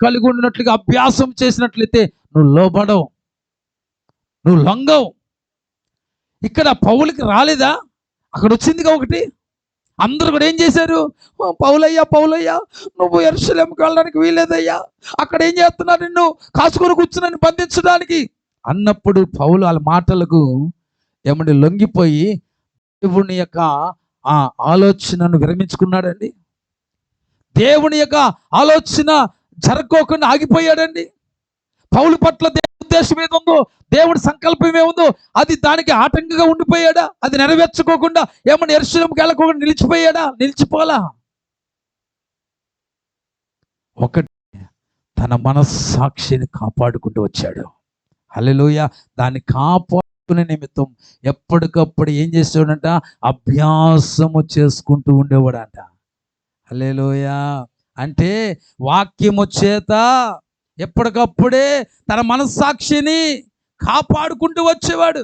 కలిగి ఉన్నట్లుగా అభ్యాసం చేసినట్లయితే నువ్వు లోబడవు, నువ్వు లొంగవు. ఇక్కడ పౌలుకి రాలేదా? అక్కడ వచ్చిందిగా ఒకటి. అందరూ కూడా ఏం చేశారు? పౌలయ్యా పౌలయ్యా, నువ్వు యెరూషలేముకి వెళ్ళడానికి వీలేదయ్యా, అక్కడ ఏం చేస్తున్నారు, నిన్ను కాసుకొని కూర్చున్నాను బంధించడానికి అన్నప్పుడు పౌలు వాళ్ళ మాటలకు ఏమంటే లొంగిపోయి దేవుని యొక్క ఆ ఆలోచనను విరమించుకున్నాడండి. దేవుని యొక్క ఆలోచన జరగకోకుండా ఆగిపోయాడండి. పౌలు పట్ల దేవుని ఉద్దేశం ఏముందో, దేవుడి సంకల్పం ఏముందో అది దానికి ఆటంకంగా ఉండిపోయాడా? అది నెరవేర్చుకోకుండా ఏమన్నా యెరూషలేముకి వెళ్ళకోకుండా నిలిచిపోయాడా? నిలిచిపోలా. ఒకటి, తన మనస్సాక్షిని కాపాడుకుంటూ వచ్చాడు. హల్లెలూయా. దాన్ని కాపాడుకునే నిమిత్తం ఎప్పటికప్పుడు ఏం చేసేవాడంట? అభ్యాసము చేసుకుంటూ ఉండేవాడంట. హల్లెలూయా. అంటే వాక్యము చేత ఎప్పటికప్పుడే తన మనస్సాక్షిని కాపాడుకుంటూ వచ్చేవాడు.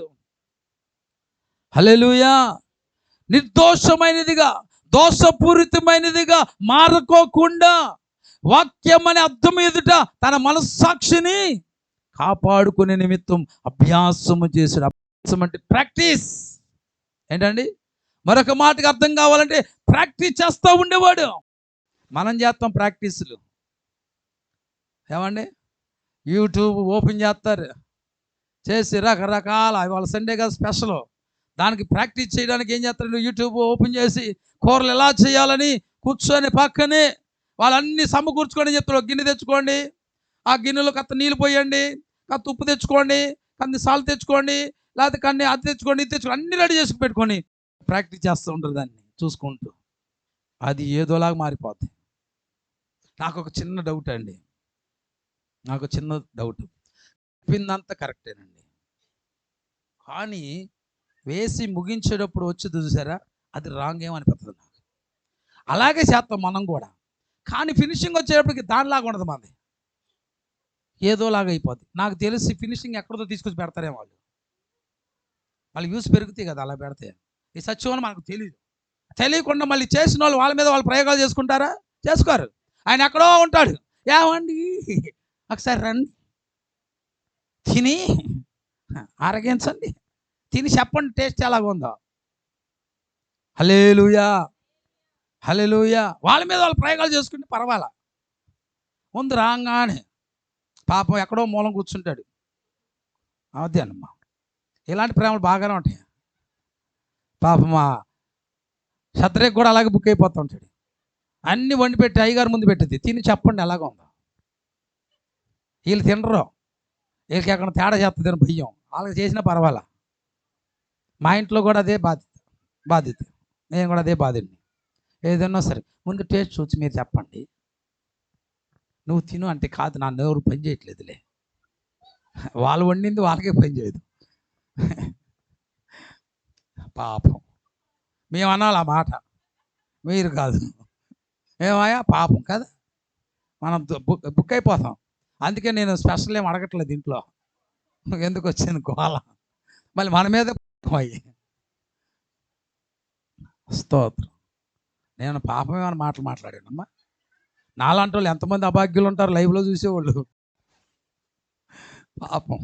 హల్లెలూయా. నిర్దోషమైనదిగా, దోషపూరితమైనదిగా మారుకోకుండా వాక్యం అనే అర్థం ఎదుట తన మనస్సాక్షిని కాపాడుకునే నిమిత్తం అభ్యాసము చేశాడు. అభ్యాసం అంటే ప్రాక్టీస్. ఏంటండి? మరొక మాటకి అర్థం కావాలంటే ప్రాక్టీస్ చేస్తూ ఉండేవాడు. మనం చేస్తాం ప్రాక్టీసులు. ఏమండి? యూట్యూబ్ ఓపెన్ చేస్తారు, చేసి రకరకాల, వాళ్ళ సండే కదా స్పెషల్, దానికి ప్రాక్టీస్ చేయడానికి ఏం చేస్తారు? యూట్యూబ్ ఓపెన్ చేసి కూరలు ఎలా చేయాలని కూర్చొని పక్కనే వాళ్ళన్నీ సమకూర్చుకొని చెప్తారు. గిన్నె తెచ్చుకోండి, ఆ గిన్నెలో కత్త నీళ్ళు పోయండి, కత్త ఉప్పు తెచ్చుకోండి, కన్ని సాల్ట్ తెచ్చుకోండి, లేకపోతే కన్ని అది తెచ్చుకోండి, ఇది తెచ్చుకోండి, అన్నీ రెడీ చేసి పెట్టుకొని ప్రాక్టీస్ చేస్తూ ఉంటారు దాన్ని చూసుకుంటూ. అది ఏదోలాగా మారిపోద్ది. నాకు ఒక చిన్న డౌట్ అండి, చెప్పిందంతా కరెక్టేనండి, కానీ వేసి ముగించేటప్పుడు వచ్చి చూసారా, అది రాంగ్ ఏమనిపిస్తుంది నాకు. అలాగే చేస్తాం మనం కూడా, కానీ ఫినిషింగ్ వచ్చేటప్పటికి దానిలాగా ఉండదు, మనది ఏదోలాగా అయిపోద్ది. నాకు తెలిసి ఫినిషింగ్ ఎక్కడితో తీసుకొచ్చి పెడతారే వాళ్ళు వ్యూస్ పెరుగుతాయి కదా అలా పెడితే. ఈ సత్యం అని మనకు తెలియకుండా మళ్ళీ చేసిన వాళ్ళు వాళ్ళ మీద వాళ్ళు ప్రయోగాలు చేసుకుంటారా? చేసుకోరు. ఆయన ఎక్కడో ఉంటాడు. ఏమండి ఒకసారి రండి, తిని ఆరగించండి, తిని చెప్పండి టేస్ట్ ఎలాగ ఉందో. హల్లెలూయా, హల్లెలూయా. వాళ్ళ మీద వాళ్ళు ప్రయోగాలు చేసుకుంటే పర్వాలా. ముందు రాగానే పాపం ఎక్కడో మూలం కూర్చుంటాడు. అదే అన్నమ్మా, ఇలాంటి ప్రేమలు బాగానే ఉంటాయి. పాపం మా శత్రుకి కూడా అలాగే బుక్ అయిపోతూ ఉంటాడు. అన్నీ వండి పెట్టి అయ్యగారు ముందు పెట్టింది, తిని చెప్పండి ఎలాగ ఉందో. వీళ్ళు తినరు, వీళ్ళకి ఎక్కడ తేడా చేస్తుందని భయం. వాళ్ళకి చేసినా పర్వాలా. మా ఇంట్లో కూడా అదే బాధ్యత, నేను కూడా అదే బాధ్యత. ఏదన్నా సరే ముందు టేస్ట్ చూసి మీరు చెప్పండి, నువ్వు తిను అంటే కాదు, నా నోరు పని చేయట్లేదులే. వాళ్ళు వండింది వాళ్ళకే పని చేయదు. పాపం మేము అనాలి ఆ మాట, మీరు కాదు. ఏమయ్యా పాపం కదా, మనం బుక్ అయిపోతాం. అందుకే నేను స్పెషల్ ఏం అడగట్లేదు ఇంట్లో, ఎందుకు వచ్చింది గోల, మళ్ళీ మన మీద అయ్యి. స్తోత్రం. నేను పాపం ఏమైనా మాటలు మాట్లాడానమ్మా? నాలాంటి వాళ్ళు ఎంతమంది అభాగ్యులు ఉంటారు లైవ్లో చూసేవాళ్ళు. పాపం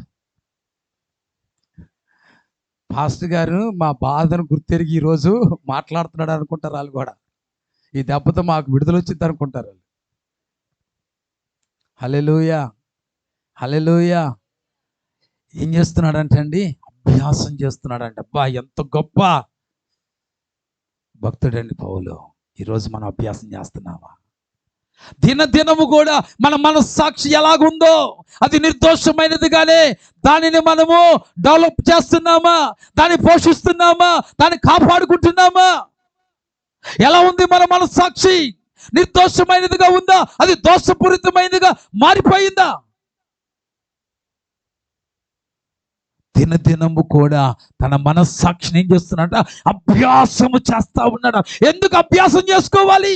పాస్టర్ గారు మా బాధను గుర్తెరిగి ఈరోజు మాట్లాడుతున్నాడు అనుకుంటారు వాళ్ళు కూడా. ఈ దెబ్బతో మాకు విడుదల వచ్చింది అనుకుంటారు వాళ్ళు. హల్లెలూయా, హల్లెలూయా. ఏం చేస్తున్నాడంటే అండి, అభ్యాసం చేస్తున్నాడంటే. అబ్బా ఎంత గొప్ప భక్తుడండి పౌలు. ఈరోజు మనం అభ్యాసం చేస్తున్నామా? దినదినము కూడా మన మనస్సాక్షి ఎలాగుందో అది నిర్దోషమైనదిగానే దానిని మనము డెవలప్ చేస్తున్నామా? దాన్ని పోషిస్తున్నామా? దాన్ని కాపాడుకుంటున్నామా? ఎలా ఉంది మన మనస్సాక్షి? నిర్దోషమైనదిగా ఉందా? అది దోషపూరితమైనదిగా మారిపోయిందా? దినదినము కూడా తన మనస్సాక్షిని ఏం చేస్తున్నాడ? అభ్యాసము చేస్తా ఉన్నాడు. ఎందుకు అభ్యాసం చేసుకోవాలి?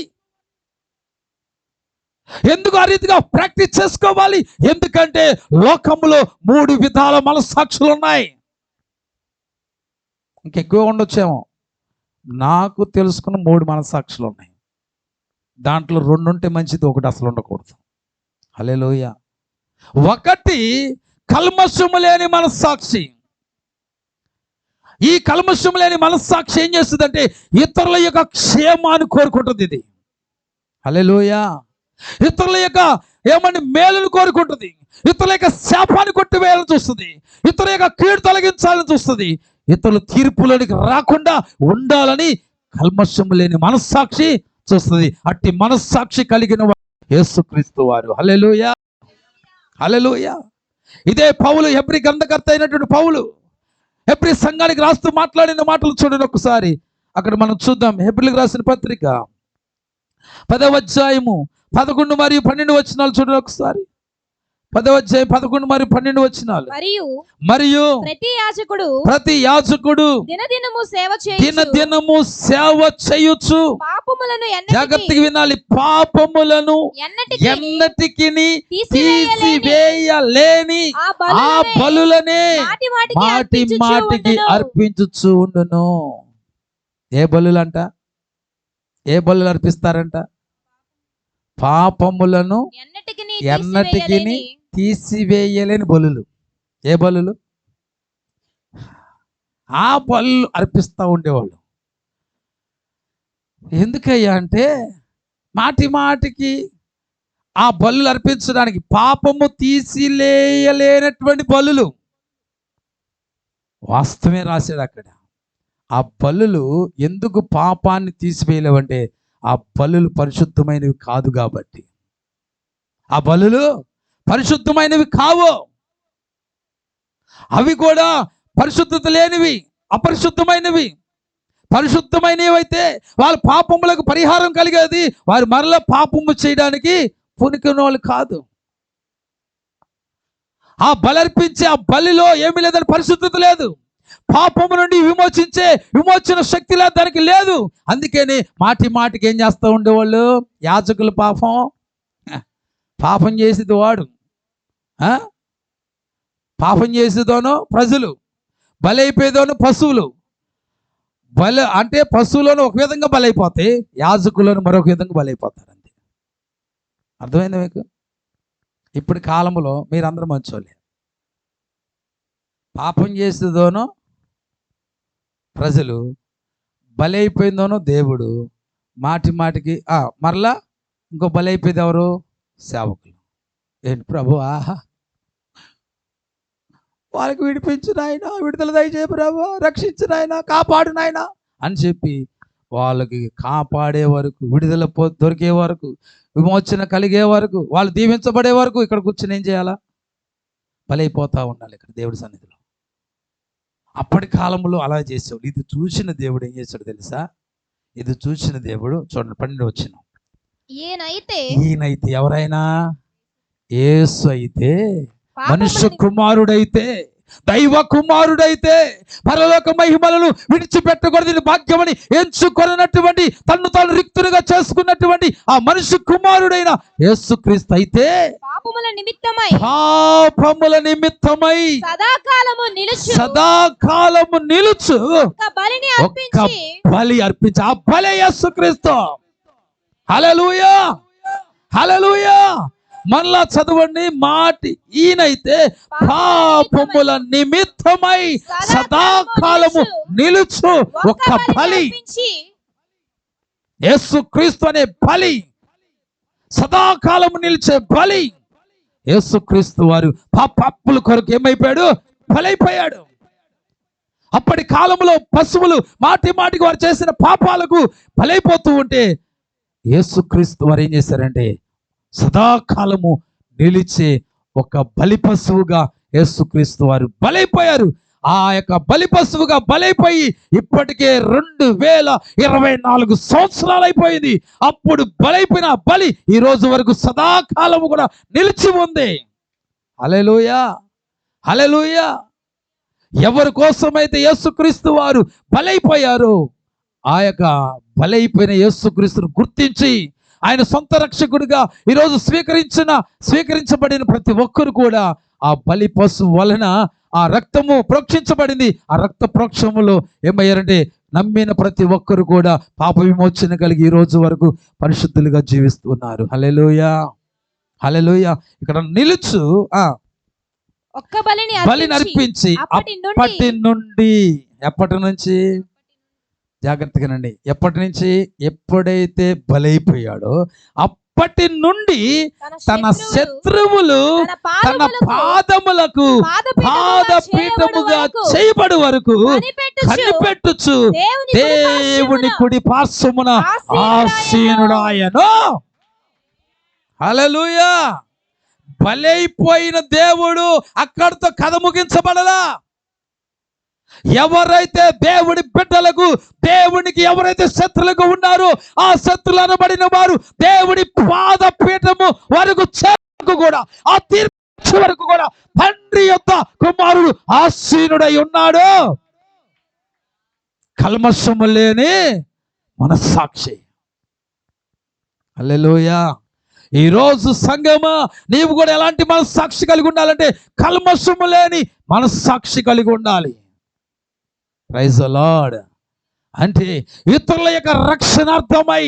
ఎందుకు ఆ రీతిగా ప్రాక్టీస్ చేసుకోవాలి? ఎందుకంటే లోకంలో 3 విధాల మనస్సాక్షులు ఉన్నాయి. ఇంకెక్కువ ఉండొచ్చేమో, నాకు తెలుసుకున్న 3 మనస్సాక్షులు ఉన్నాయి. దాంట్లో 2 ఉంటే మంచిది, ఒకటి అసలు ఉండకూడదు. హల్లెలూయా. ఒకటి కల్మషము లేని మనస్సాక్షి. ఈ కల్మషం లేని మనస్సాక్షి ఏం చేస్తుందంటే ఇతరుల యొక్క క్షేమాన్ని కోరుకుంటుంది. ఇది హల్లెలూయా. ఇతరుల యొక్క మేలును కోరుకుంటుంది. ఇతరుల యొక్క శాపాన్ని కొట్టివేయాలని చూస్తుంది. ఇతరుల యొక్క కీడు తొలగించాలని చూస్తుంది. ఇతరుల తీర్పులోనికి రాకుండా ఉండాలని కల్మషం లేని మనస్సాక్షి చూస్తుంది. అట్టి మనస్సాక్షి కలిగిన యేసుక్రీస్తు వారు. హల్లెలూయా, హల్లెలూయా. ఇదే పౌలు, హెబ్రీ గ్రంథకర్త అయినటువంటి పౌలు హెబ్రీ సంఘానికి రాస్తూ మాట్లాడిన మాటలు చూడండి ఒకసారి. అక్కడ మనం చూద్దాం. హెబ్రీలకు రాసిన పత్రిక 10వ అధ్యాయము 11 మరియు 12 వచనాలు చూడండి ఒకసారి. 10వ అధ్యాయం 11 మరియు 12 వచనాలు. మరియు ప్రతి యాజకుడు దినదినము సేవ చేయుచు జాగ్రత్తగా వినాలి, పాపములను ఎన్నటికి తీసివేయలేని ఆ బలులనే మాటి మాటికి అర్పించుచు ఉండును. ఏ బలులంట? ఏ బలులు అర్పిస్తారంట? పాపములను ఎన్నటికి తీసివేయలేని బలులు. ఏ బలులు? ఆ బలులు అర్పిస్తూ ఉండేవాళ్ళు. ఎందుకయ్యా అంటే మాటి మాటికి ఆ బలులు అర్పించడానికి, పాపము తీసివేయలేనటువంటి బలులు. వాస్తవమే రాశాడు అక్కడ. ఆ బలులు ఎందుకు పాపాన్ని తీసివేయలేవంటే ఆ బలులు పరిశుద్ధమైనవి కాదు కాబట్టి. ఆ బలులు పరిశుద్ధమైనవి కావు. అవి కూడా పరిశుద్ధత లేనివి, అపరిశుద్ధమైనవి. పరిశుద్ధమైనవి అయితే వాళ్ళ పాపములకు పరిహారం కలిగేది. వారు మరలా పాపము చేయడానికి పూనుకున్న వాళ్ళు కాదు. ఆ బలర్పించే ఆ బలిలో ఏమీ లేదని పరిశుద్ధత లేదు. పాపము నుండి విమోచన శక్తి లేదు, దానికి లేదు. అందుకని మాటి మాటికి ఏం చేస్తూ ఉండేవాళ్ళు? యాజకులు పాపం చేసేది వాడు, పాపం చేసేదోనో ప్రజలు, బలైపోయేదోనో పశువులు. అంటే పశువులను ఒక విధంగా బలైపోతే యాజకులను మరొక విధంగా బలైపోతారు. అంతే. అర్థమైందా మీకు? ఇప్పుడు కాలంలో మీరందరూ మంచోళ్ళే. పాపం చేసేదోనో ప్రజలు, బలైపోయిందోనో దేవుడు. మాటి మాటికి మరలా ఇంకో బలైపోయేది ఎవరు? సేవకులు. ఏంటి ప్రభువా, వాళ్ళకి విడిపించు నాయనా, విడుదల దయచేయి ప్రభువా, రక్షించు నాయనా, కాపాడు నాయనా అని చెప్పి వాళ్ళకి కాపాడే వరకు, విడుదల దొరికే వరకు, విమోచన కలిగే వరకు, వాళ్ళు దీవించబడే వరకు ఇక్కడ కూర్చొని ఏం చేయాలా? బలైపోతూ ఉండాలి ఇక్కడ దేవుడి సన్నిధిలో. అప్పటి కాలంలో అలా చేసేవాడు. ఇది చూసిన దేవుడు ఏం చేశాడు తెలుసా? ఇది చూసిన దేవుడు చూడండి 12 వచనం. ఈయనైతే ఎవరైనా, యేసు అయితే, మనుష్య కుమారుడైతే, దైవ కుమారుడైతే పరలోక మహిమలను విడిచిపెట్టకూడదు భాగ్యమని ఎంచుకొనటువంటి, తన్ను తాను రిక్తునిగా చేసుకున్నటువంటి ఆ మనుష్య కుమారుడైన యేసుక్రీస్తు అయితే పాపముల నిమిత్తమై సదాకాలము నిలుచు ఒక్క బలి అర్పించి, ఆ బలి యేసుక్రీస్తు. హల్లెలూయా, హల్లెలూయా. మళ్ళా చదవండి మాటి. ఈయనైతే పాపముల నిమిత్తమై సదాకాలము నిలుచు ఒక బలి. యేసుక్రీస్తు అనే బలి, సదాకాలము నిలిచే బలి. యేసుక్రీస్తు వారు పాపాల కొరకు ఏమైపోయాడు? బలైపోయాడు. అప్పటి కాలంలో పశువులు మాటి మాటికి వారు చేసిన పాపాలకు బలైపోతూ ఉంటే యేసుక్రీస్తు వారు ఏం చేశారంటే సదాకాలము నిలిచే ఒక బలి పశువుగా యేసుక్రీస్తు వారు బలైపోయారు. ఆ యొక్క బలి పశువుగా బలైపోయి ఇప్పటికే 2024 సంవత్సరాలు అయిపోయింది. అప్పుడు బలైపోయిన బలి ఈ రోజు వరకు సదాకాలము కూడా నిలిచి ఉంది. హల్లెలూయా, హల్లెలూయా. ఎవరి కోసమైతే యేసుక్రీస్తు వారు బలైపోయారో ఆ యొక్క బలైపోయిన యేసుక్రీస్తును గుర్తించి ఆయన సొంత రక్షకుడిగా ఈరోజు స్వీకరించబడిన ప్రతి ఒక్కరు కూడా ఆ బలి పశువు వలన ఆ రక్తము ప్రోక్షించబడింది. ఆ రక్త ప్రోక్షములో ఏమయ్యారంటే నమ్మిన ప్రతి ఒక్కరు కూడా పాప విమోచన కలిగి ఈ రోజు వరకు పరిశుద్ధులుగా జీవిస్తున్నారు. హల్లెలూయా, హల్లెలూయా. ఇక్కడ నిలుచు ఒక్క బలిని బలిని అర్పించి అప్పటి నుండి, ఎప్పటి నుంచి, జాగ్రత్తగానండి, ఎప్పటి నుంచి, ఎప్పుడైతే బలైపోయాడో అప్పటి నుండి తన శత్రువులు తన పాదములకు పాదపీఠముగా చేయబడి వరకు కనిపెట్టుచు దేవుని కుడి పార్శ్వమున ఆసీనుడాయను. హల్లెలూయా. బలైపోయిన దేవుడు అక్కడితో కథ ముగించబడలా. ఎవరైతే దేవుడి బిడ్డలకు, దేవునికి ఎవరైతే శత్రులుగా ఉన్నారో ఆ శత్రులు అనబడిన వారు దేవుడి పాదపీఠము వరకు చేరకు కూడా, ఆ తీర్పు వరకు కూడా తండ్రి యొక్క కుమారుడు ఆసీనుడై ఉన్నాడు. కల్మషము లేని మనస్సాక్షి. హల్లెలూయా. ఈరోజు సంఘమా, నీవు కూడా ఎలాంటి మనస్సాక్షి కలిగి ఉండాలంటే కల్మషము లేని మనస్సాక్షి కలిగి ఉండాలి. Praise the Lord. అంటే ఇతరుల యొక్క రక్షణార్థమై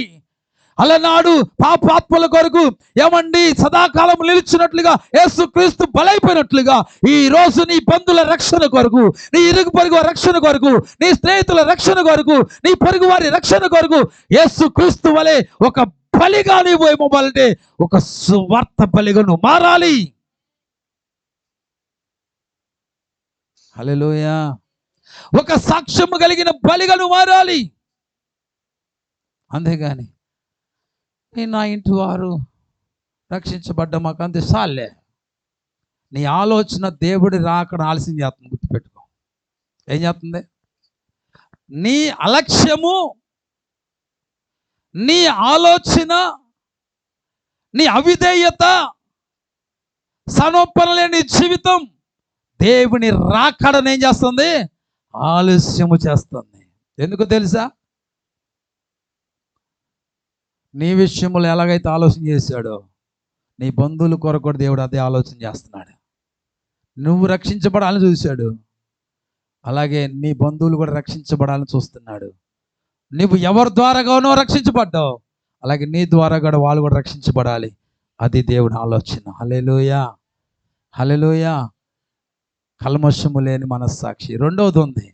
అలనాడు పాపాత్మల కొరకు ఏమండి సదాకాలం నిలిచినట్లుగా యేసుక్రీస్తు బలైపోయినట్లుగా ఈ రోజు నీ బంధువుల రక్షణ కొరకు, నీ ఇరుగు పొరుగు రక్షణ కొరకు, నీ స్నేహితుల రక్షణ కొరకు, నీ పొరుగు వారి రక్షణ కొరకు యేసుక్రీస్తు వలె ఒక బలిగా నీవు ఏమవ్వాలంటే ఒక సువార్త బలిగా నువ్వు మారాలి. హల్లెలూయా. ఒక సాక్ష్యము కలిగిన బలిగా నువ్వు మారాలి. అంతేగాని నా ఇంటి వారు రక్షించబడ్డ మాకు అంతే సాలే, నీ ఆలోచన దేవుడి రాకడ ఆలస్యం చేస్తుంది. గుర్తుపెట్టుకో. ఏం చేస్తుంది? నీ అలక్ష్యము, నీ ఆలోచన, నీ అవిధేయత, సమర్పణ లేని జీవితం దేవుని రాకడను ఏం చేస్తుంది? ఆలస్యము చేస్తుంది. ఎందుకు తెలుసా? నీ విషయంలో ఎలాగైతే ఆలోచన చేశాడో నీ బంధువుల కొరకు కూడా దేవుడు అదే ఆలోచన చేస్తున్నాడు. నువ్వు రక్షించబడాలని చూశాడు, అలాగే నీ బంధువులు కూడా రక్షించబడాలని చూస్తున్నాడు. నువ్వు ఎవరి ద్వారాగానో రక్షించబడ్డావు, అలాగే నీ ద్వారా కూడా వాళ్ళు కూడా రక్షించబడాలి. అది దేవుని ఆలోచన. హల్లెలూయా. హల్లెలూయా. కల్మషము లేని మనస్సాక్షి. రెండవది ఉంది.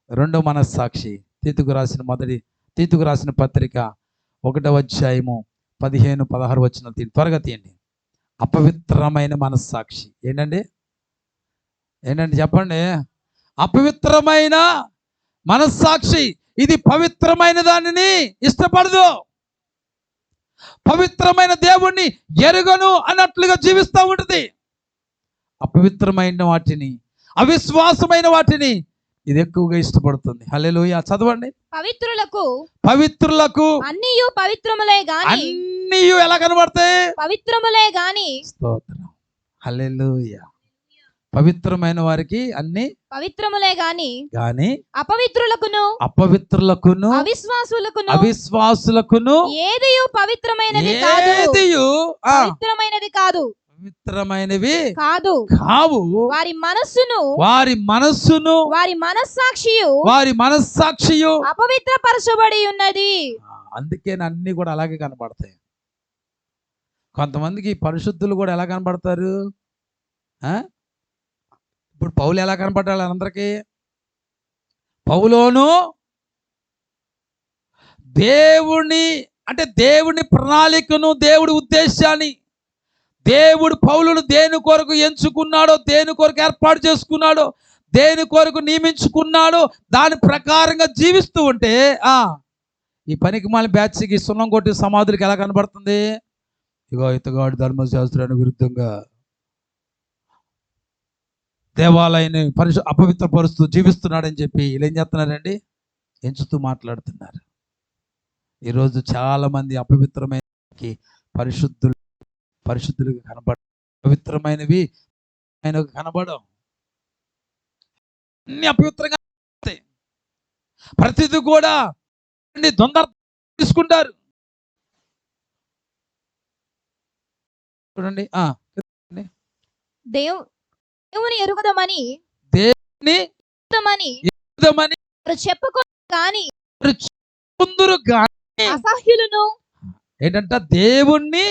రెండవ మనస్సాక్షి తీతుకు రాసిన పత్రిక 1వ అధ్యాయము 15-16 వచనాలు త్వరగా తీయండి. అపవిత్రమైన మనస్సాక్షి. ఏంటండి చెప్పండి. అపవిత్రమైన మనస్సాక్షి ఇది పవిత్రమైన దానిని ఇష్టపడదు. పవిత్రమైన దేవుణ్ణి ఎరుగను అన్నట్లుగా జీవిస్తూ ఉంటుంది. అపవిత్రమైన వాటిని, అవిశ్వాసమైన వాటిని ఇది ఎక్కువగా ఇష్టపడుతుంది. హల్లెలూయా. చదవండి. పవిత్రులకు అన్నియు పవిత్రములే గాని, అన్నియు ఎలా కనబడతాయి? పవిత్రములే గాని. స్తోత్రం. హల్లెలూయా. పవిత్రమైన వారికి అన్ని పవిత్రములే గాని అపవిత్రులకును అవిశ్వాసులకును ఏదియు పవిత్రమైనది కాదు. పవిత్రమైనవి కావు. వారి మనస్సును వారి మనస్సాక్షియు అపవిత్రపరచబడి ఉన్నది. అందుకే అన్ని కూడా అలాగే కనబడతాయి. కొంతమందికి పరిశుద్ధులు కూడా ఎలా కనబడతారు? ఇప్పుడు పౌలు ఎలా కనపడ్డాడు అందరికీ? పౌలోను దేవుని ప్రణాళికను, దేవుడి ఉద్దేశాన్ని, దేవుడు పౌలును దేని కొరకు ఎంచుకున్నాడో, దేని కొరకు ఏర్పాటు చేసుకున్నాడో, దేని కొరకు నియమించుకున్నాడో దాని ప్రకారంగా జీవిస్తూ ఉంటే ఈ పనికి మాలిన బ్యాచ్కి సున్నం కొట్టి సమాధులకి ఎలా కనబడుతుంది? ఇగో ఇతగాడు ధర్మశాస్త్రానికి విరుద్ధంగా దేవాలయాన్ని అపవిత్రపరుస్తూ జీవిస్తున్నాడని చెప్పి వీళ్ళు ఏం చేస్తున్నారండి? ఎంచుతూ మాట్లాడుతున్నారు. ఈరోజు చాలా మంది అపవిత్రమైన పరిశుద్ధులుగా కనబడ, పవిత్రమైనవి ఆయనకు కనబడవు. అన్ని అపవిత్రంగా ప్రతిదీ కూడా దొంగ తీసుకుంటారు. చూడండి. దేవుని ఎరుగుదమని చెప్పుకుందరు గాని అసహ్యులను. ఏంటంట? దేవుణ్ణి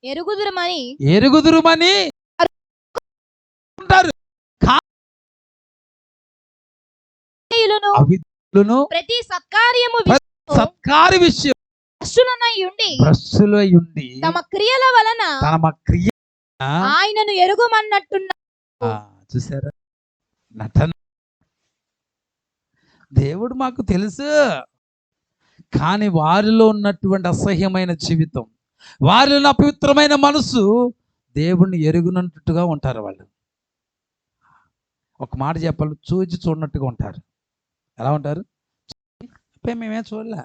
ఎరుగుదురుమని ఉంటారు. అవిధులను ప్రతి సత్కార్యము సత్కార్య విషయం భ్రష్టులై ఉండి తమ క్రియల వలన ఆయనను ఎరుగమన్నట్టున్నారు. చూసారా నటన. దేవుడు మాకు తెలుసు, కానీ వారిలో ఉన్నటువంటి అసహ్యమైన జీవితం, వారిలో ఉన్న అపవిత్రమైన మనసు దేవుణ్ణి ఎరుగునట్టుగా ఉంటారు. వాళ్ళు ఒక మాట చెప్పాలి, చూచి చూడనట్టుగా ఉంటారు. ఎలా ఉంటారు? మేమేం చూడలే,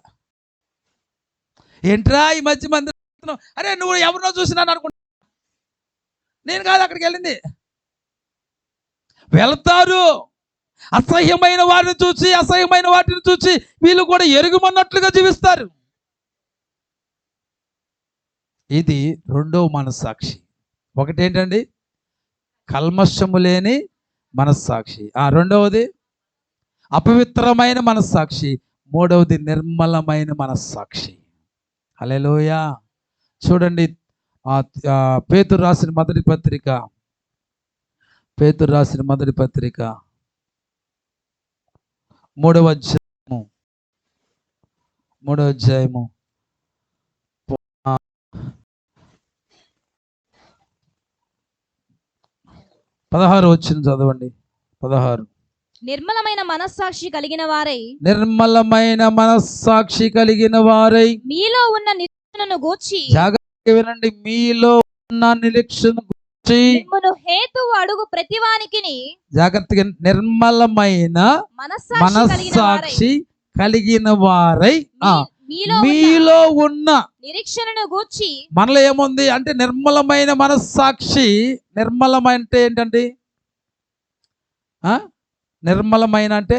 ఏంట్రా ఈ మధ్య మంది, అరే నువ్వు ఎవరినో చూసినాను అనుకుంటా. నేను కాదు అక్కడికి వెళ్ళింది. వెళ్తారు, అసహ్యమైన వారిని చూసి, అసహ్యమైన వాటిని చూసి వీళ్ళు కూడా ఎరుగుమన్నట్లుగా జీవిస్తారు. ఇది రెండవ మనస్సాక్షి. ఒకటేంటండి? కల్మషము లేని మనస్సాక్షి. రెండవది అపవిత్రమైన మనస్సాక్షి. మూడవది నిర్మలమైన మనస్సాక్షి. హల్లెలూయా. చూడండి, పేతురు రాసిన మొదటి పత్రిక, మూడవ అధ్యాయము 16 వచ్చిన చదవండి. 16. నిర్మలమైన మనస్సాక్షి కలిగిన వారై మీలో ఉన్న నిరీక్షణను గూర్చి, జాగ్రత్తగా వినండి, మీలో ఉన్న నిరీక్షణ గూర్చి హేతువు అడుగు ప్రతివానికి జాగ్రత్తగా, నిర్మలమైన మనస్సాక్షి కలిగిన వారై మీలో ఉన్న నిరీక్షణను గూర్చి. మనలో ఏముంది అంటే నిర్మలమైన మనస్సాక్షి. నిర్మలమైన అంటే ఏంటండి? నిర్మలమైన అంటే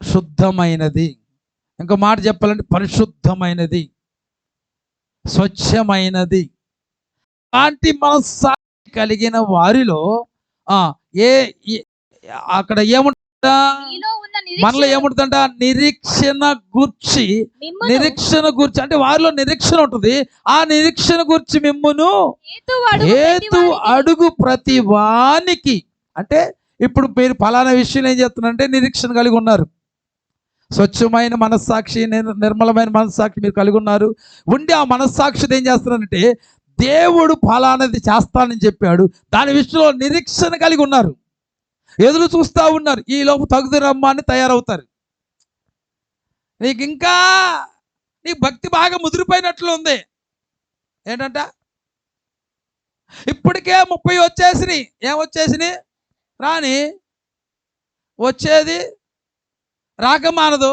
శుద్ధమైనది. ఇంకో మాట చెప్పాలంటే పరిశుద్ధమైనది, స్వచ్ఛమైనది. అలాంటి మనస్సాక్షి కలిగిన వారిలో అక్కడ ఏముంటుందా? మనలో ఏముంటుందంట? నిరీక్షణ గూర్చి అంటే వారిలో నిరీక్షణ ఉంటుంది. ఆ నిరీక్షణ గూర్చి మిమ్మును హేతు అడుగు ప్రతి వానికి. అంటే ఇప్పుడు మీరు ఫలానా విషయం ఏం చేస్తున్నారంటే నిరీక్షణ కలిగి ఉన్నారు. స్వచ్ఛమైన మనస్సాక్షి, నిర్మలమైన మనస్సాక్షి మీరు కలిగి ఉన్నారు. ఉండి ఆ మనస్సాక్షి ఏం చేస్తున్నారంటే దేవుడు ఫలానది చేస్తానని చెప్పాడు, దాని విషయంలో నిరీక్షణ కలిగి ఉన్నారు, ఎదురు చూస్తూ ఉన్నారు. ఈ లోపు తగుదురమ్మా అని తయారవుతారు. నీకు భక్తి బాగా ముదిరిపోయినట్లు ఉంది. ఏంటంట? ఇప్పటికే 30 వచ్చేసినాయి. ఏమొచ్చేసినాయి? రాని వచ్చేది రాక మానదు,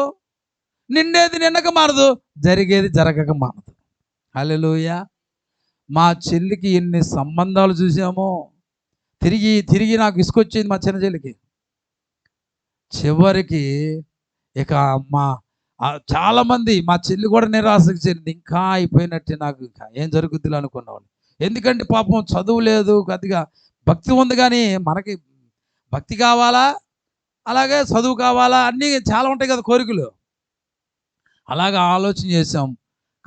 నిండేది నిండక మానదు, జరిగేది జరగక మానదు. హల్లెలూయా. మా చెల్లికి ఎన్ని సంబంధాలు చూసామో, తిరిగి నాకు ఇసుకొచ్చింది మా చిన్న చెల్లికి. చివరికి ఇక చాలామంది, మా చెల్లి కూడా నిరాశకు చెందింది. ఇంకా అయిపోయినట్టే, నాకు ఇంకా ఏం జరుగుద్ది అనుకున్నాను. ఎందుకంటే పాపం చదువు లేదు, కొద్దిగా భక్తి ఉంది, కానీ మనకి భక్తి కావాలా, అలాగే చదువు కావాలా, అన్నీ చాలా ఉంటాయి కదా కోరికలు. అలాగా ఆలోచన చేసాం,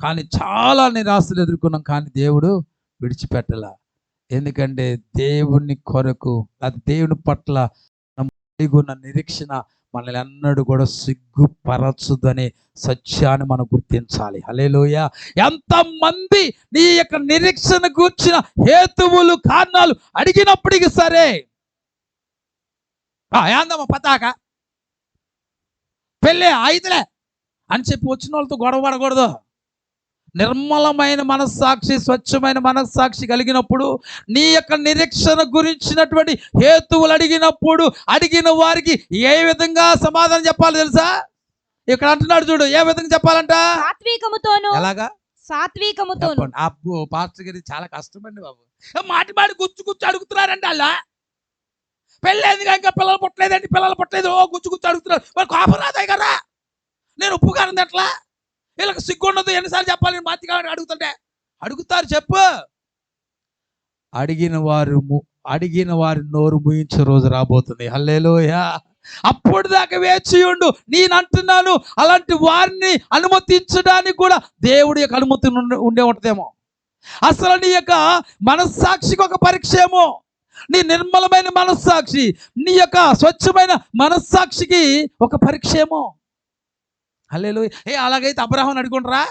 కానీ చాలా నిరాశలు ఎదుర్కొన్నాం. కానీ దేవుడు విడిచిపెట్టలా. ఎందుకంటే దేవుని కొరకు, అది దేవుని పట్ల ఉన్న నిరీక్షణ మనల్ని అన్నడు కూడా సిగ్గుపరచుదనే సత్యాన్ని మనం గుర్తించాలి. హల్లెలూయా. ఎంతమంది నీ యొక్క నిరీక్షణ కూర్చిన హేతువులు, కారణాలు అడిగినప్పటికీ సరే, ఏందమ్మా పతాక పెళ్ళి అయితలే అని చెప్పి వచ్చిన వాళ్ళతో గొడవ పడకూడదు. నిర్మలమైన మనస్సాక్షి, స్వచ్ఛమైన మనస్సాక్షి కలిగినప్పుడు నీ యొక్క నిరీక్షణ గురించినటువంటి హేతువులు అడిగినప్పుడు అడిగిన వారికి ఏ విధంగా సమాధానం చెప్పాలి తెలుసా? ఇక్కడ అంటున్నాడు చూడు, ఏ విధంగా చెప్పాలంట? సాత్వికముతోను. ఎలాగా? సాత్వికముతోను. అబ్బో పాస్టర్ గారి చాలా కష్టమండి బాబు. మాటి గుచ్చు అడుగుతున్నారండి. అలా పెళ్ళేది ఇంకా పిల్లలు పుట్టలేదండి, పిల్లలు పుట్టలేదు, గుచ్చు అడుగుతున్నారు. మరి కోపం రాదాయి కదా, నేను ఉప్పు కారం ఎట్లా, వీళ్ళకి సిగ్గు ఉండదు, ఎన్నిసార్లు చెప్పాలి మాతి కావాలి అడుగుతుంటే? అడుగుతారు, చెప్పు. అడిగిన వారి నోరు ముయించే రోజు రాబోతుంది. హల్లెలూయా. అప్పుడు దాకా వేచి ఉండు. నేను అంటున్నాను, అలాంటి వారిని అనుమతించడానికి కూడా దేవుడి యొక్క అనుమతి ఉండే ఉంటుందేమో. అసలు నీ యొక్క మనస్సాక్షికి ఒక పరీక్ష ఏమో. నీ నిర్మలమైన మనస్సాక్షి, నీ యొక్క స్వచ్ఛమైన మనస్సాక్షికి ఒక పరీక్ష ఏమో. హల్లెలూయా. అలాగైతే అబ్రాహాం అడుగుండ్రా.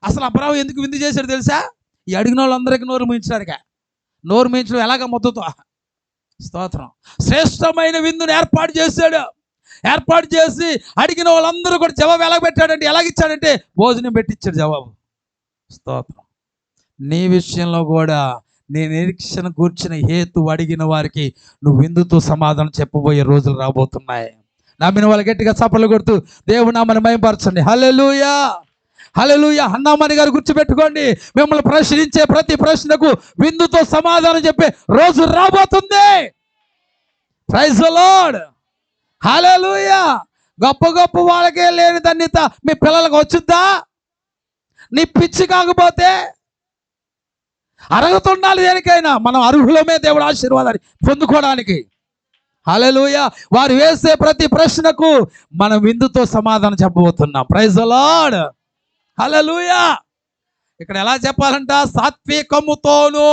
అసలు అబ్రాహాం ఎందుకు విందు చేశాడు తెలుసా? ఈ అడిగిన వాళ్ళందరికీ నోరు మూయించడానిక. నోరు మూయించడం ఎలాగ మొత్తంతో. స్తోత్రం. శ్రేష్టమైన విందును ఏర్పాటు చేశాడు. ఏర్పాటు చేసి అడిగిన వాళ్ళందరూ కూడా జవాబు ఎలాగ పెట్టాడంటే, ఎలాగిచ్చాడంటే భోజనం పెట్టించాడు జవాబు. స్తోత్రం. నీ విషయంలో కూడా నీ నిరీక్షణ కూర్చున్న హేతు అడిగిన వారికి నువ్వు విందుతో సమాధానం చెప్పబోయే రోజులు రాబోతున్నాయి. నమ్మిన వాళ్ళు గట్టిగా చప్పట్లు కొడుతూ దేవుని నామమును మహిమపరచండి. హల్లెలూయా, హల్లెలూయా. అన్నామని గారు గుర్తుపెట్టుకోండి, మిమ్మల్ని ప్రశ్నించే ప్రతి ప్రశ్నకు విందుతో సమాధానం చెప్పే రోజు రాబోతుంది. Praise the lord. హల్లెలూయా. గొప్ప గొప్ప వాళ్ళకే లేని ధన్యత మీ పిల్లలకు వచ్చుద్దా? నీ పిచ్చి కాకపోతే అర్హత ఉండాలి దేనికైనా. మనం అర్హులమే దేవుడు ఆశీర్వాదాన్ని పొందుకోవడానికి. హల్లెలూయా. వారు వేసే ప్రతి ప్రశ్నకు మనం విందుతో సమాధానం చెప్పబోతున్నాం. Praise the lord. హల్లెలూయా. ఇక్కడ ఎలా చెప్పాలంట? సాత్వికముతోను.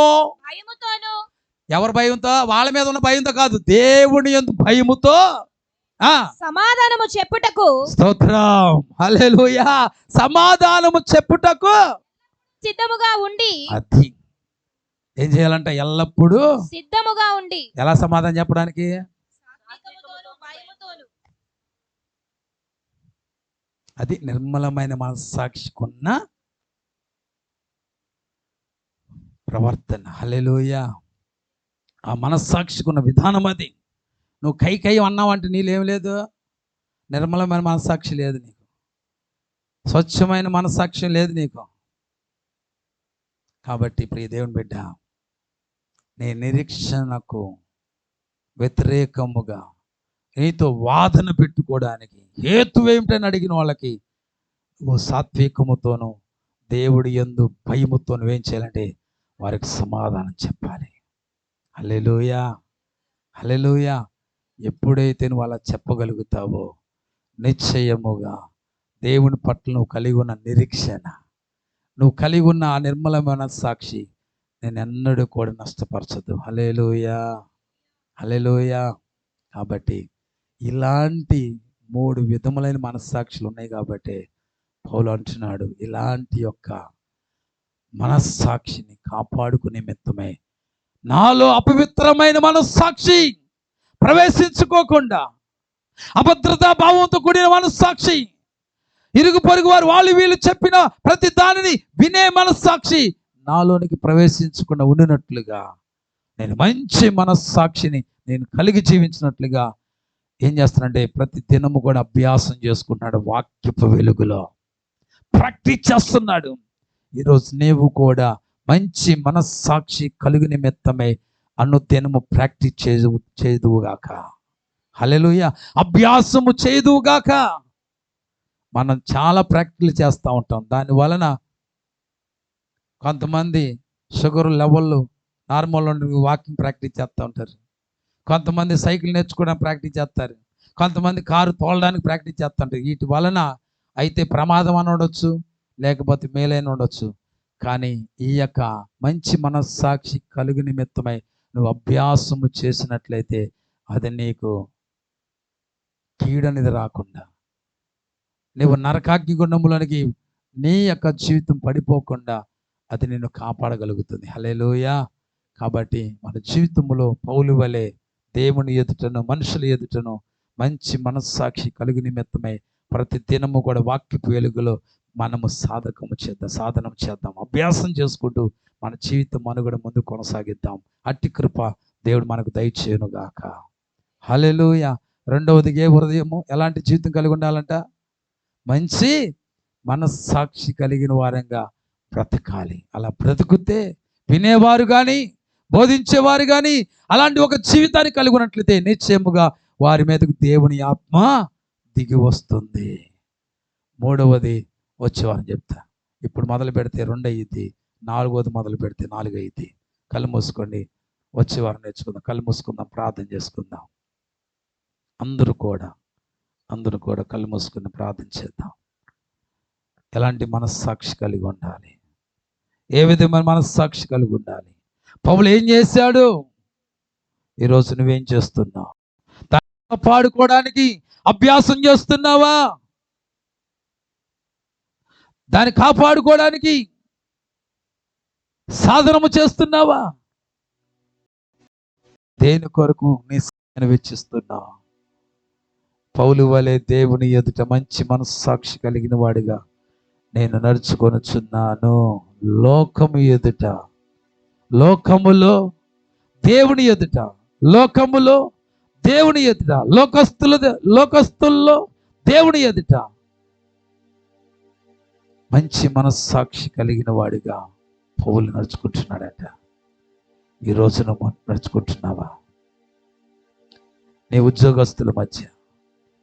ఎవరి భయంతో? వాళ్ళ మీద ఉన్న భయంతో కాదు, దేవుని యందు భయముతో సమాధానము చెప్పుటకు. స్తోత్రం. హల్లెలూయా. సమాధానము చెప్పుటకు సిద్ధముగా ఉండి. అది ఏం చేయాలంట? ఎల్లప్పుడూ సిద్ధముగా ఉండి. ఎలా సమాధానం చెప్పడానికి? అది నిర్మలమైన మనస్సాక్షికున్న ప్రవర్తన. హల్లెలూయా. ఆ మనస్సాక్షికున్న విధానం అది. నువ్వు కై అన్నావంటే నీళ్ళేం లేదు. నిర్మలమైన మనస్సాక్షి లేదు నీకు. స్వచ్ఛమైన మనస్సాక్షి లేదు నీకు. కాబట్టి ప్రియ దేవుని బిడ్డ, నీ నిరీక్షణకు వ్యతిరేకముగా నీతో వాదన పెట్టుకోవడానికి హేతు ఏమిటని అడిగిన వాళ్ళకి నువ్వు సాత్వికముతోనూ దేవుడి యందు భయముతో నువ్వేం చేయాలంటే వారికి సమాధానం చెప్పాలి. హల్లెలూయా, హల్లెలూయా. ఎప్పుడైతే నువ్వు అలా చెప్పగలుగుతావో నిశ్చయముగా దేవుని పట్ల నువ్వు కలిగి ఉన్న నిరీక్షణ, నువ్వు కలిగి ఉన్న ఆ నిర్మలమైన సాక్షి నేను ఎన్నడూ కూడా నష్టపరచదు. హల్లెలూయా, హల్లెలూయా. కాబట్టి ఇలాంటి 3 విధములైన మనస్సాక్షులు ఉన్నాయి. కాబట్టి పౌలు అంటున్నాడు, ఇలాంటి యొక్క మనస్సాక్షిని కాపాడుకునే నిమిత్తమే నాలో అపవిత్రమైన మనస్సాక్షి ప్రవేశించుకోకుండా, అభద్రతా భావంతో కూడిన మనస్సాక్షి, ఇరుగు పొరుగు వారు వాళ్ళు వీళ్ళు చెప్పిన ప్రతి దానిని వినే మనస్సాక్షి నాలోనికి ప్రవేశించకుండా ఉండినట్లుగా, నేను మంచి మనస్సాక్షిని నేను కలిగి జీవించినట్లుగా ఏం చేస్తానంటే ప్రతి దినము కూడా అభ్యాసం చేసుకుంటున్నాడు. వాక్యపు వెలుగులో ప్రాక్టీస్ చేస్తున్నాడు. ఈరోజు నీవు కూడా మంచి మనస్సాక్షి కలుగు నిమిత్తమై అనుదినము ప్రాక్టీస్ చేదువుగాక. హల్లెలూయా. అభ్యాసము చేదువుగాక. మనం చాలా ప్రాక్టీస్ చేస్తూ ఉంటాం. దాని వలన కొంతమంది షుగర్ లెవెల్ నార్మల్ ఉండి వాకింగ్ ప్రాక్టీస్ చేస్తూ ఉంటారు. కొంతమంది సైకిల్ నేర్చుకోవడానికి ప్రాక్టీస్ చేస్తారు. కొంతమంది కారు తోలడానికి ప్రాక్టీస్ చేస్తుంటారు. వీటి వలన అయితే ప్రమాదం అని ఉండొచ్చు, లేకపోతే మేలైన ఉండొచ్చు. కానీ ఈ యొక్క మంచి మనస్సాక్షి కలుగు నిమిత్తమై నువ్వు అభ్యాసము చేసినట్లయితే అది నీకు కీడనిది రాకుండా, నువ్వు నరకాగ్ని గుండములోనికి నీ యొక్క జీవితం పడిపోకుండా అది నిన్ను కాపాడగలుగుతుంది. హల్లెలూయా. కాబట్టి మన జీవితంలో పౌలు వలె దేవుని ఎదుటను మనుషుల ఎదుటను మంచి మనస్సాక్షి కలుగు నిమిత్తమై ప్రతి దినము కూడా వాక్యపు వెలుగులో మనము సాధనం చేద్దాం. అభ్యాసం చేసుకుంటూ మన జీవితం మనుగడ ముందు కొనసాగిద్దాం. అట్టి కృప దేవుడు మనకు దయచేయునుగాక. హల్లెలూయా. రెండవది, ఏ హృదయము ఎలాంటి జీవితం కలిగి ఉండాలంట? మంచి మనస్సాక్షి కలిగిన వారంగా బ్రతకాలి. అలా బ్రతుకుతే వినేవారు కానీ బోధించేవారు కానీ అలాంటి ఒక జీవితాన్ని కలిగి ఉన్నట్లయితే నిశ్చయముగా వారి మీదకు దేవుని ఆత్మ దిగి వస్తుంది. మూడవది వచ్చేవారని చెప్తా. ఇప్పుడు మొదలు పెడితే 2 అయ్యిద్ది, 4వది మొదలు పెడితే 4 అయ్యిద్ది. కళ్ళు మూసుకోండి, వచ్చేవారం నేర్చుకుందాం. కళ్ళు మూసుకుందాం, ప్రార్థన చేసుకుందాం. అందరూ కూడా కళ్ళు మూసుకుని ప్రార్థన చేద్దాం. ఎలాంటి మనస్సాక్షి కలిగి ఉండాలి? ఏ విధమైన మనస్సాక్షి కలిగి ఉండాలి? పౌలు ఏం చేశాడు? ఈరోజు నువ్వేం చేస్తున్నావు? దాన్ని పాడుకోవడానికి అభ్యాసం చేస్తున్నావా? దాన్ని కాపాడుకోవడానికి సాధనము చేస్తున్నావా? దేని కొరకు నీ సమయాన్ని వెచ్చిస్తున్నావు? పౌలు వలె దేవుని ఎదుట మంచి మనస్సాక్షి కలిగిన వాడిగా నేను నడుచుకొనుచున్నాను. లోకము ఎదుట, లోకములో దేవుని ఎదుట, లోకములో దేవుని ఎదుట, లోకస్తుల్లో దేవుని ఎదుట మంచి మనస్సాక్షి కలిగిన వాడిగా పౌలు నడుచుకుంటున్నాడట. ఈ రోజున నడుచుకుంటున్నావా? నీ ఉద్యోగస్తుల మధ్య,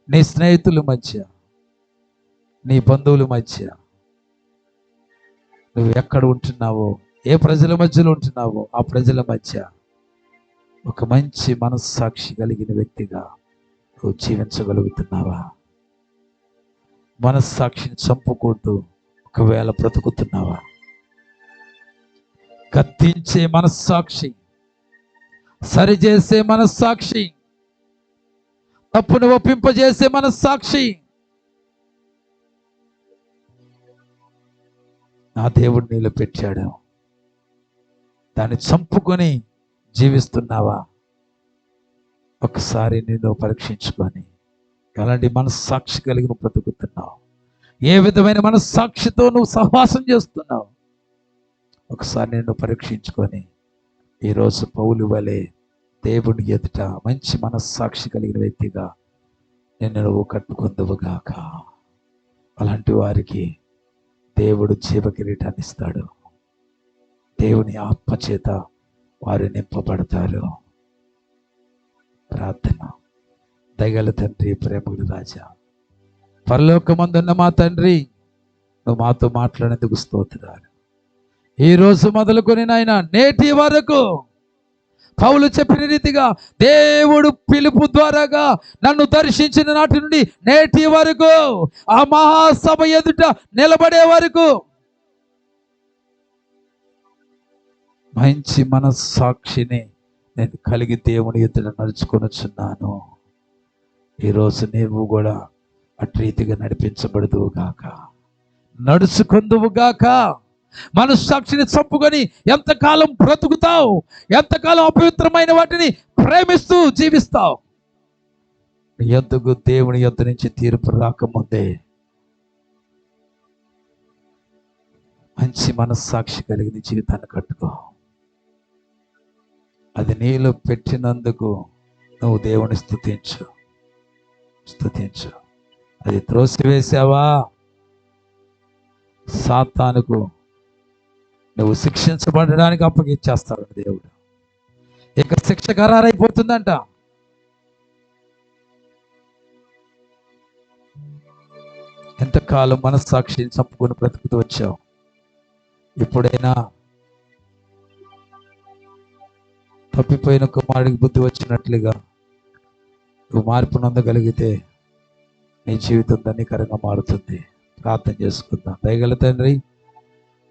నీ స్నేహితుల మధ్య, నీ బంధువుల మధ్య నువ్వు ఎక్కడ ఉంటున్నావో, ఏ ప్రజల మధ్యలో ఉంటున్నావో ఆ ప్రజల మధ్య ఒక మంచి మనస్సాక్షి కలిగిన వ్యక్తిగా నువ్వు జీవించగలుగుతున్నావా? మనస్సాక్షిని చంపుకుంటూ ఒకవేళ బ్రతుకుతున్నావా? గద్దించే మనస్సాక్షి, సరిచేసే మనస్సాక్షి, తప్పును ఒప్పింపజేసే మనస్సాక్షి నా దేవుడు నీలో పెట్టాడు. దాన్ని చంపుకొని జీవిస్తున్నావా? ఒకసారి నేను పరీక్షించుకొని ఎలాంటి మనస్సాక్షి కలిగి నువ్వు బ్రతుకుతున్నావు? ఏ విధమైన మనస్సాక్షితో నువ్వు సహవాసం చేస్తున్నావు? ఒకసారి నేను పరీక్షించుకొని ఈరోజు పౌలు వలె దేవుని ఎదుట మంచి మనస్సాక్షి కలిగిన వ్యక్తిగా నువ్వు కట్టుకుందువుగాక. అలాంటి వారికి దేవుడు జీవ కిరీటాన్ని ఇస్తాడు. దేవుని ఆత్మ చేత వారు నింపబడతారు. ప్రార్థన. దయగల తండ్రి, ప్రేమగల రాజా, పరలోకమందున్న మా తండ్రి, నువ్వు మాతో మాట్లాడేందుకు స్తోత్రాలు. ఈ రోజు మొదలుకొని నాయన నేటి వరకు పౌలు చెప్పిన రీతిగా దేవుడు పిలుపు ద్వారాగా నన్ను దర్శించిన నాటి నుండి నేటి వరకు ఆ మహాసభ ఎదుట నిలబడే వరకు మంచి మనస్సాక్షిని నేను కలిగి దేవుని ఎదుట నడుచుకొనుచున్నాను. ఈరోజు నీవు కూడా అటు రీతిగా నడిపించబడదువు గాక, నడుచుకుందువు గాక. మనస్సాక్షిని చంపుకొని ఎంతకాలం బ్రతుకుతావు? ఎంతకాలం అపవిత్రమైన వాటిని ప్రేమిస్తూ జీవిస్తావు? నీ యొద్దకు దేవుని యొద్ద నుంచి తీర్పు రాకముందే మంచి మనస్సాక్షి కలిగిన జీవితాన్ని కట్టుకో. అది నీలో పెట్టినందుకు నువ్వు దేవుని స్తుతించు. అది త్రోసివేసావా, సాతానుకు నువ్వు శిక్షించబడడానికి అప్పగిచ్చేస్తాడు దేవుడు. ఇక శిక్ష ఖరారైపోతుందంట. ఎంతకాలం మనస్సాక్షిని చంపుకొని బ్రతుకుతూ వచ్చావు? ఎప్పుడైనా తప్పిపోయిన కుమారుడికి బుద్ధి వచ్చినట్లుగా నువ్వు మార్పు నొందగలిగితే నీ జీవితం ధన్యకరంగా మారుతుంది. ప్రార్థన చేసుకుందాం. దయగల తండ్రి,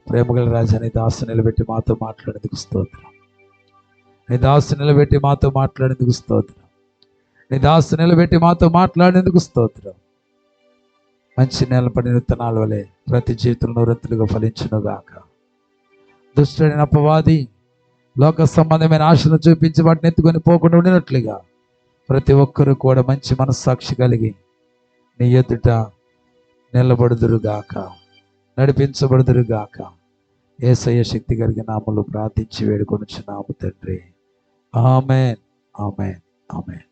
ప్రేమగల రాజా, నీ దాసు నిలబెట్టి మాతో మాట్లాడేందుకు స్తోత్రం. నీ దాసు నిలబెట్టి మాతో మాట్లాడేందుకు స్తోత్రం. నీ దాసు నిలబెట్టి మాతో మాట్లాడేందుకు స్తోత్రం. మంచి నిలబడిన విత్తనాల వలె ప్రతి జీవితంలో రెత్తులుగా ఫలించునుగాక. దుష్టుడైన అపవాది లోక సంబంధమైన ఆశను చూపించి వాటిని ఎత్తుకొని పోకుండా ఉండినట్లుగా ప్రతి ఒక్కరూ కూడా మంచి మనస్సాక్షి కలిగి నీ ఎదుట నిలబడుదురుగాక, నడిపించబడుదురుగాక. యేసయ్య శక్తి కలిగిన నామములో ప్రార్థించి వేడుకొనుచున్నాము తండ్రి. ఆమేన్, ఆమేన్, ఆమేన్.